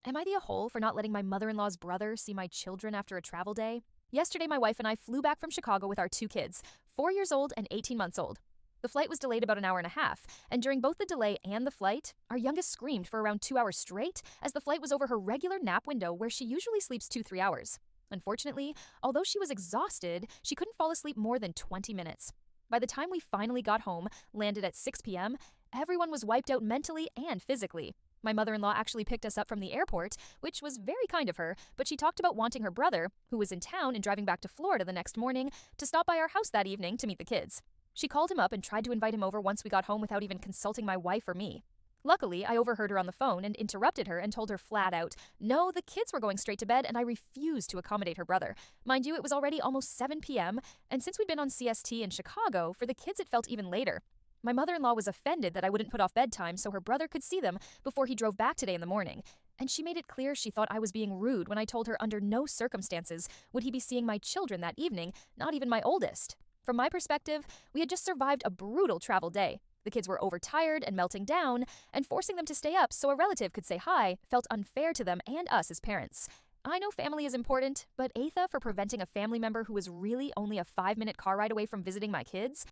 Am I the a-hole for not letting my mother-in-law's brother see my children after a travel day? Yesterday, my wife and I flew back from Chicago with our two kids, 4 years old and 18 months old. The flight was delayed about an hour and a half, and during both the delay and the flight, our youngest screamed for around 2 hours straight as the flight was over her regular nap window where she usually sleeps 2-3 hours. Unfortunately, although she was exhausted, she couldn't fall asleep more than 20 minutes. By the time we finally got home, landed at 6 p.m., everyone was wiped out mentally and physically. My mother-in-law actually picked us up from the airport, which was very kind of her, but she talked about wanting her brother, who was in town and driving back to Florida the next morning, to stop by our house that evening to meet the kids. She called him up and tried to invite him over once we got home without even consulting my wife or me. Luckily, I overheard her on the phone and interrupted her and told her flat out, no, the kids were going straight to bed and I refused to accommodate her brother. Mind you, it was already almost 7 p.m., and since we'd been on CST in Chicago, for the kids it felt even later. My mother-in-law was offended that I wouldn't put off bedtime so her brother could see them before he drove back today in the morning, and she made it clear she thought I was being rude when I told her under no circumstances would he be seeing my children that evening, not even my oldest. From my perspective, we had just survived a brutal travel day. The kids were overtired and melting down, and forcing them to stay up so a relative could say hi felt unfair to them and us as parents. I know family is important, but AITAH for preventing a family member who was really only a 5-minute car ride away from visiting my kids?